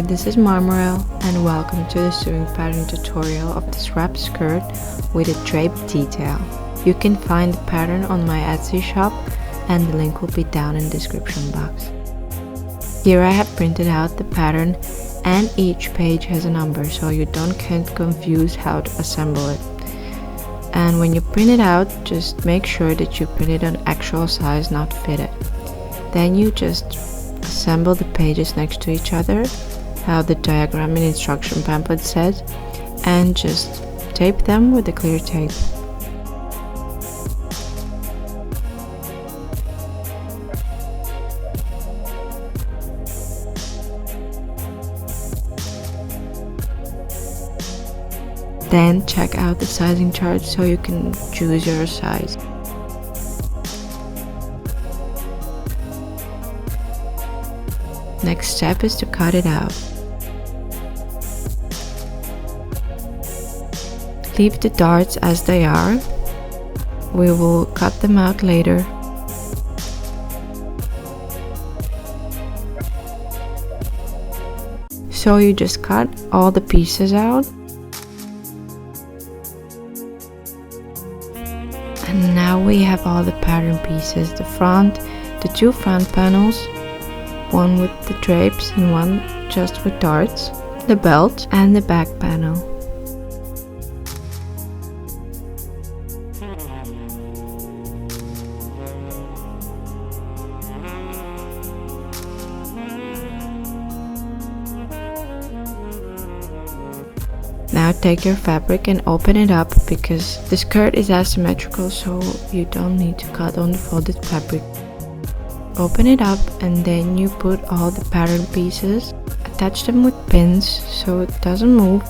Hi, this is Marmaril and welcome to the sewing pattern tutorial of this wrap skirt with a draped detail. You can find the pattern on my Etsy shop and the link will be down in the description box. Here I have printed out the pattern and each page has a number so you don't get confused how to assemble it. And when you print it out, just make sure that you print it on actual size, not fitted. Then you just assemble the pages next to each other, how the diagram and instruction pamphlet says, and just tape them with the clear tape. Then check out the sizing chart so you can choose your size. Next step is to cut it out. Leave the darts as they are. We will cut them out later. So you just cut all the pieces out. And now we have all the pattern pieces, the two front panels, one with the drapes and one just with darts, the belt and the back panel. Now take your fabric and open it up because the skirt is asymmetrical, so you don't need to cut on the folded fabric. Open it up and then you put all the pattern pieces, attach them with pins so it doesn't move.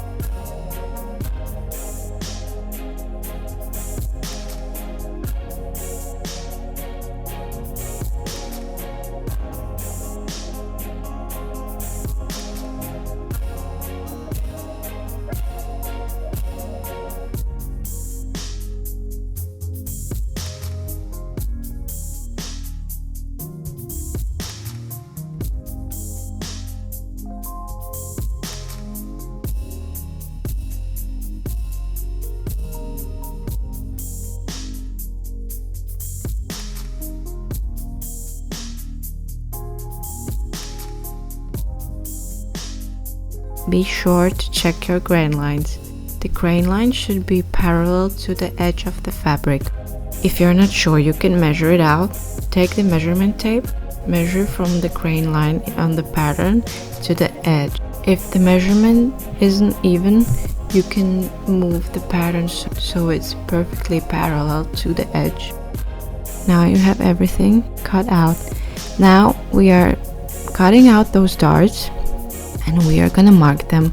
Be sure to check your grain lines. The grain line should be parallel to the edge of the fabric. If you're not sure, you can measure it out. Take the measurement tape, measure from the grain line on the pattern to the edge. If the measurement isn't even, you can move the pattern so it's perfectly parallel to the edge. Now you have everything cut out. Now we are cutting out those darts and we are gonna mark them.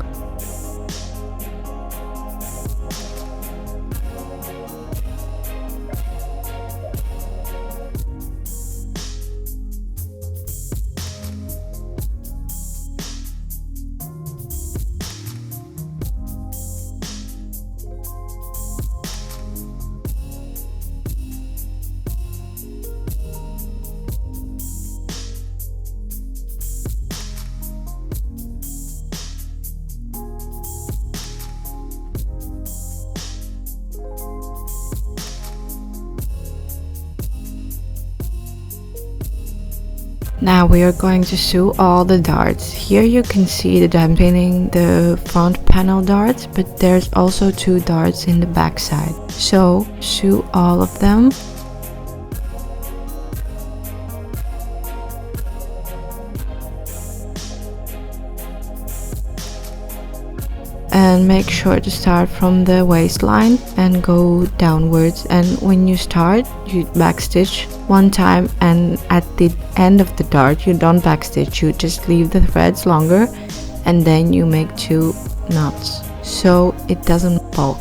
Now we are going to sew all the darts. Here you can see the dampening the front panel darts, but there's also two darts in the back side. So sew all of them. And make sure to start from the waistline and go downwards, and when you start you backstitch one time, and at the end of the dart you don't backstitch, you just leave the threads longer and then you make two knots so it doesn't bulk.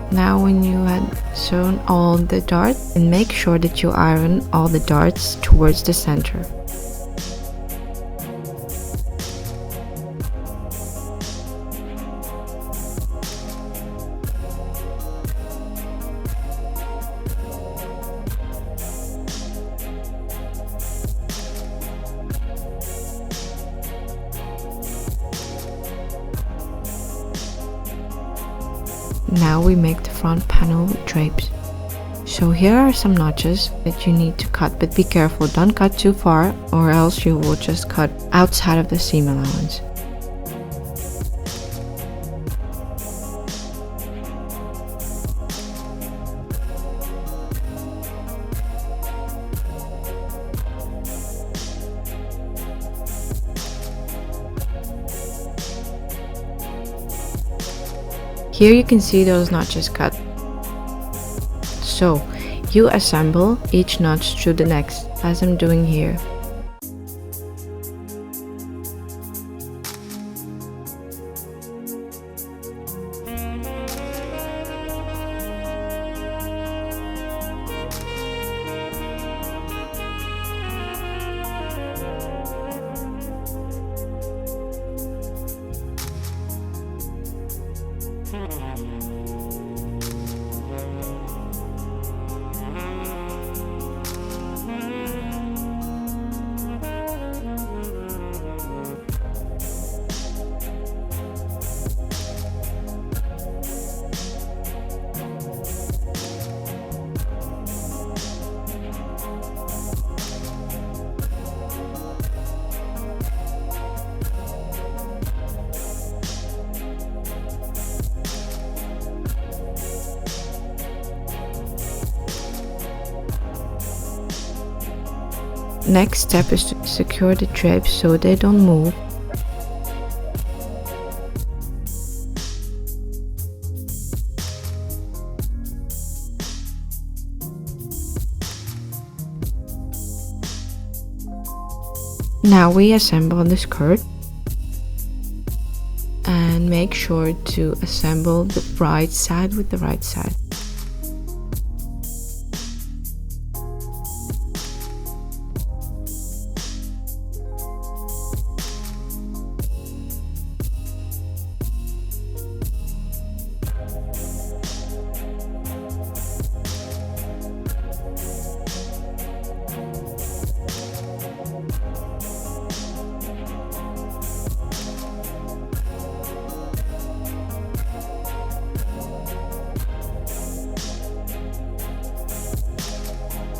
Now when you had sewn all the darts, and make sure that you iron all the darts towards the center. Now we make the front panel with drapes. So here are some notches that you need to cut, but be careful, don't cut too far or else you will just cut outside of the seam allowance. Here you can see those notches cut. So you assemble each notch to the next, as I'm doing here. Next step is to secure the drapes so they don't move. Now we assemble the skirt and make sure to assemble the right side with the right side.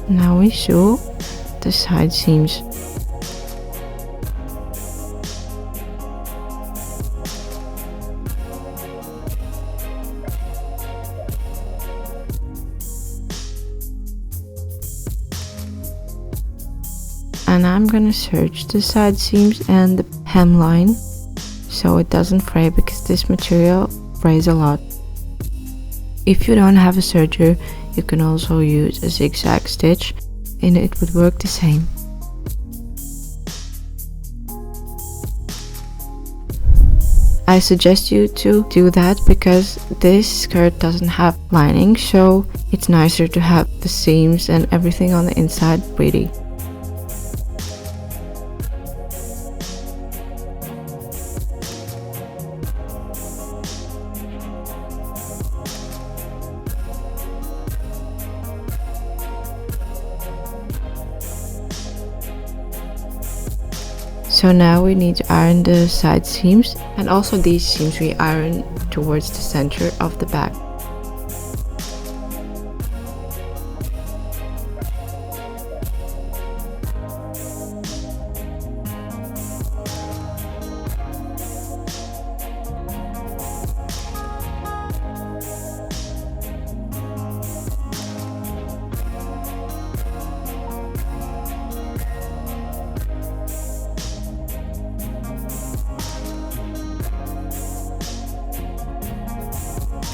Now we sew the side seams. And I'm gonna serge the side seams and the hemline so it doesn't fray, because this material frays a lot. If you don't have a serger, you can also use a zigzag stitch and it would work the same. I suggest you to do that because this skirt doesn't have lining, so it's nicer to have the seams and everything on the inside pretty. So now we need to iron the side seams, and also these seams we iron towards the center of the back.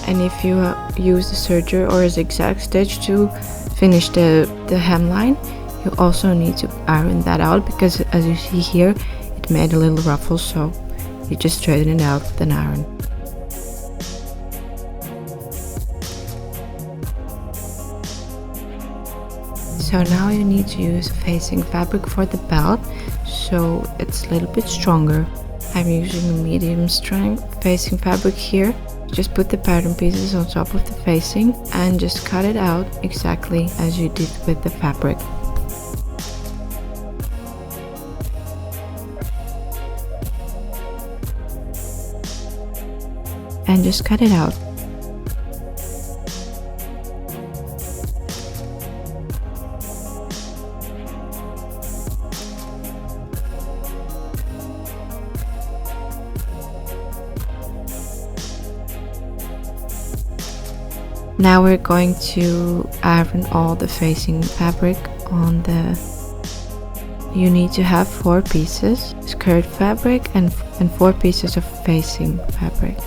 And if you use the serger or a zigzag stitch to finish the hemline, you also need to iron that out, because as you see here, it made a little ruffle, so you just straighten it out with an iron. So now you need to use a facing fabric for the belt, so it's a little bit stronger. I'm using a medium strength facing fabric here. Just put the pattern pieces on top of the facing and just cut it out exactly as you did with the fabric. And just cut it out. Now we're going to iron all the facing fabric on the... You need to have 4 pieces, skirt fabric and 4 pieces of facing fabric.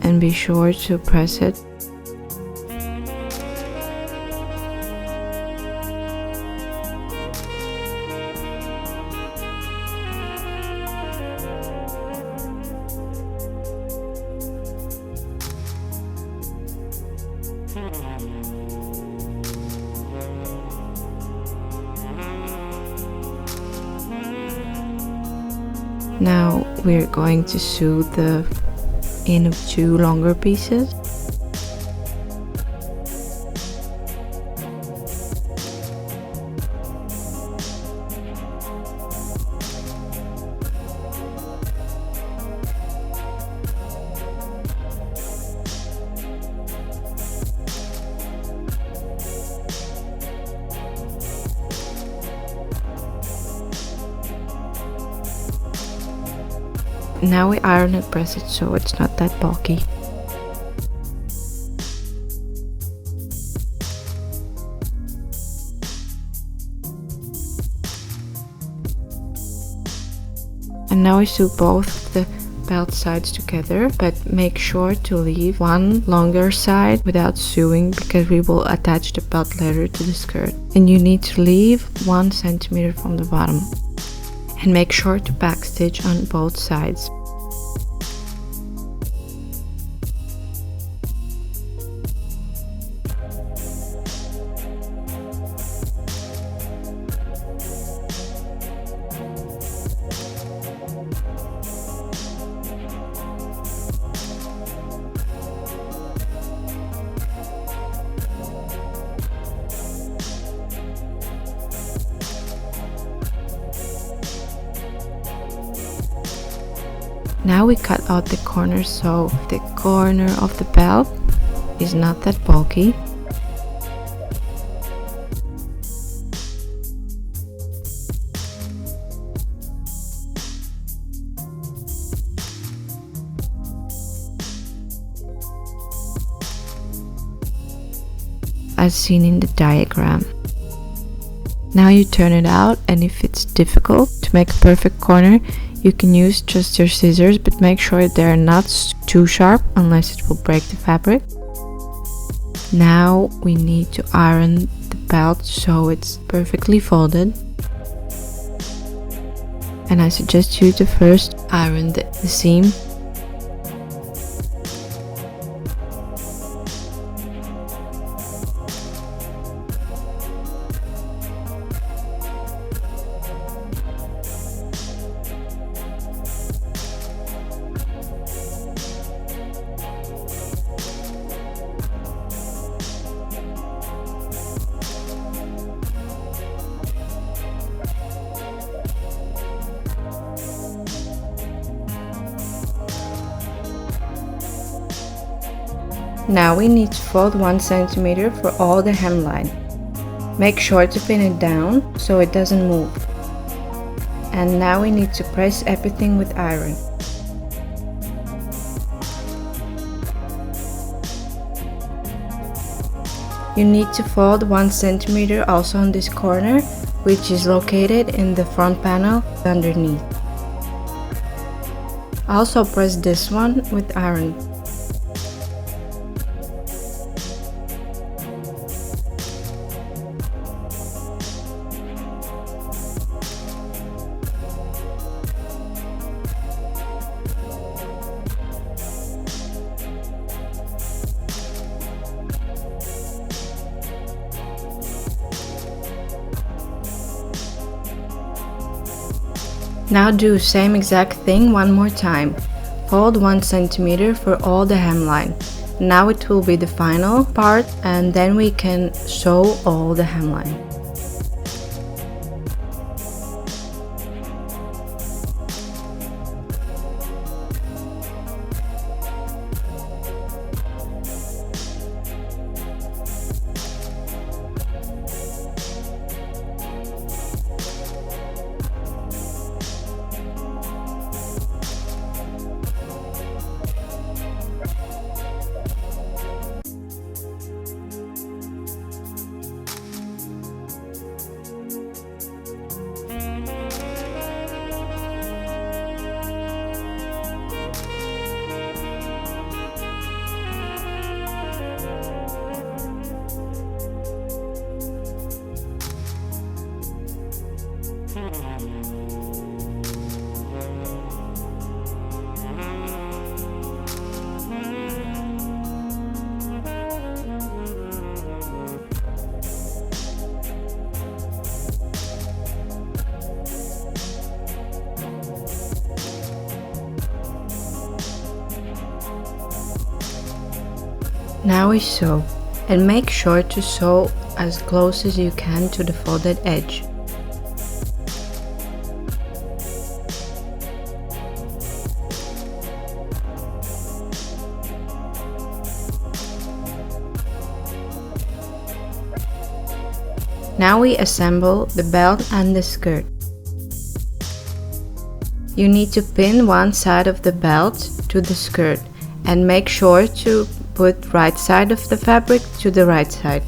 And be sure to press it. Now we're going to sew the end of 2 longer pieces. Now we iron and press it so it's not that bulky. And now we sew both the belt sides together, but make sure to leave one longer side without sewing because we will attach the belt later to the skirt. And you need to leave 1 centimeter from the bottom. And make sure to backstitch on both sides. Now we cut out the corners so the corner of the belt is not that bulky. As seen in the diagram. Now you turn it out, and if it's difficult to make a perfect corner, you can use just your scissors, but make sure they're not too sharp unless it will break the fabric. Now we need to iron the belt so it's perfectly folded. And I suggest you to first iron the seam. Now we need to fold 1 centimeter for all the hemline. Make sure to pin it down so it doesn't move. And now we need to press everything with iron. You need to fold 1 centimeter also on this corner, which is located in the front panel underneath. Also press this one with iron. Now do same exact thing one more time. Fold 1 centimeter for all the hemline. Now it will be the final part, and then we can sew all the hemline. Now we sew, and make sure to sew as close as you can to the folded edge. Now we assemble the belt and the skirt. You need to pin one side of the belt to the skirt and make sure to put right side of the fabric to the right side.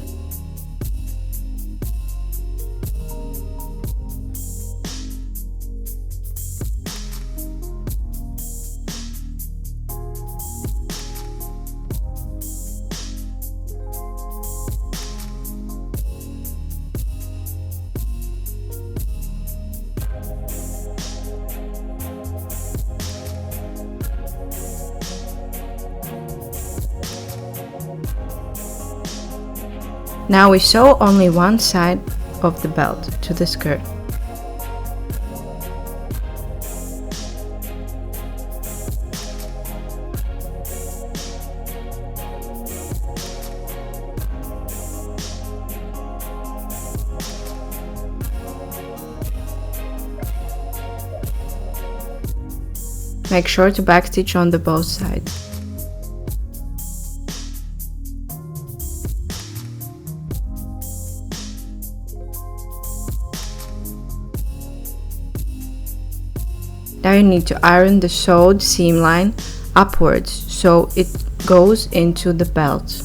Now we sew only one side of the belt to the skirt. Make sure to backstitch on the both sides. Now you need to iron the sewed seam line upwards so it goes into the belt.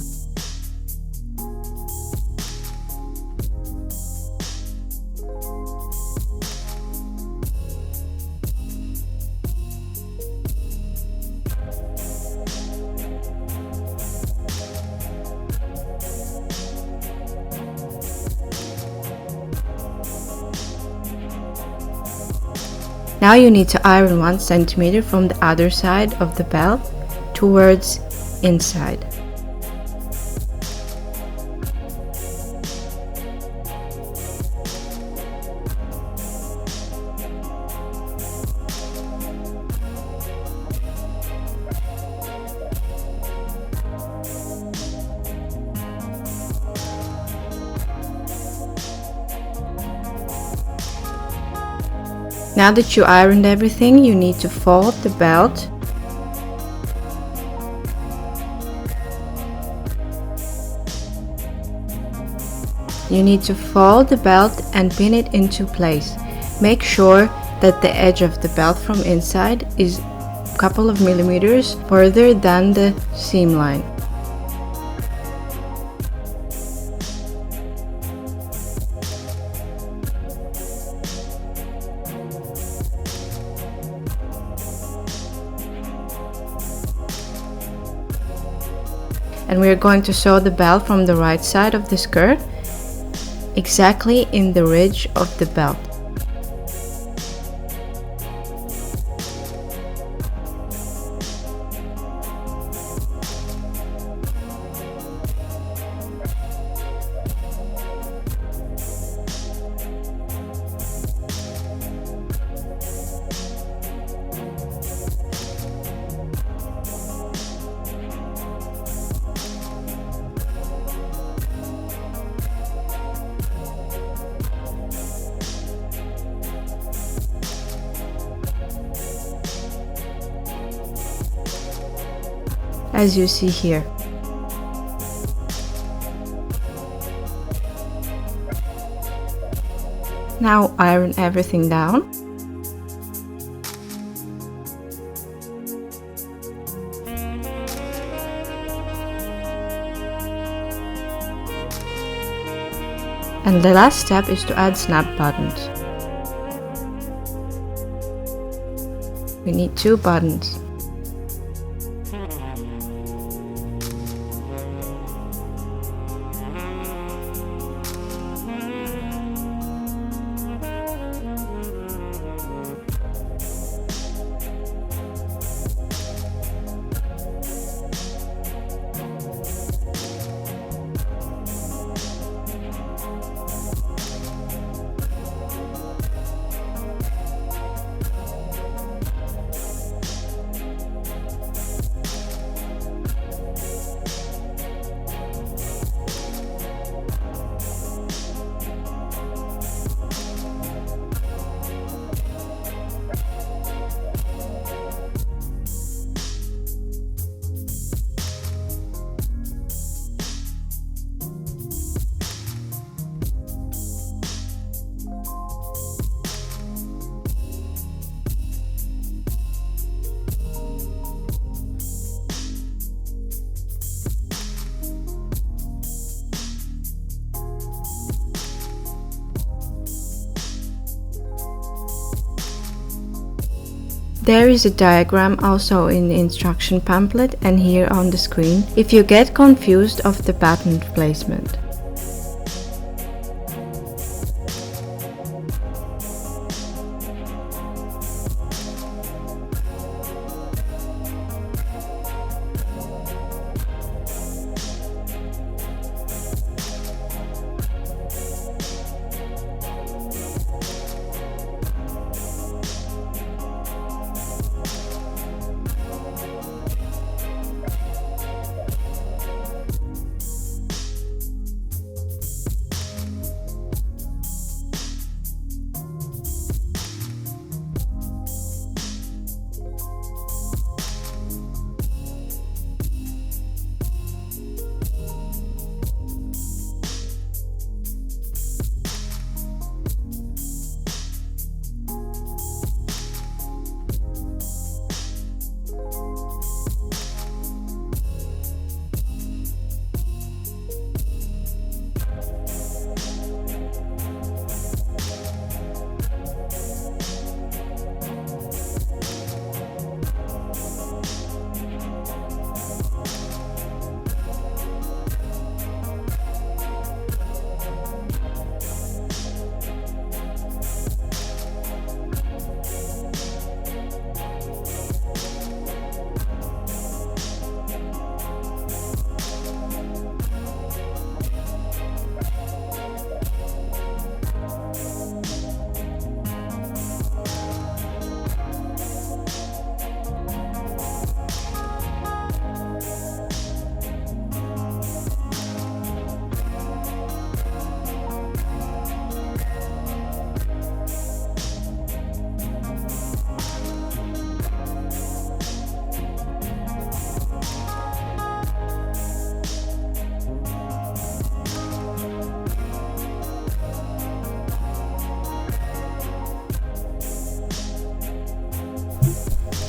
Now you need to iron 1 centimeter from the other side of the belt towards inside. Now that you ironed everything, you need to fold the belt . You need to fold the belt and pin it into place. Make sure that the edge of the belt from inside is a couple of millimeters further than the seam line. And we are going to sew the belt from the right side of the skirt exactly in the ridge of the belt. as you see here. Now iron everything down. And the last step is to add snap buttons. We need 2 buttons. There is a diagram also in the instruction pamphlet and here on the screen if you get confused of the button placement.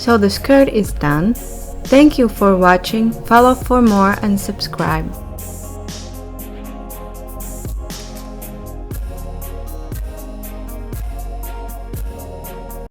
So the skirt is done. Thank you for watching, follow for more and subscribe.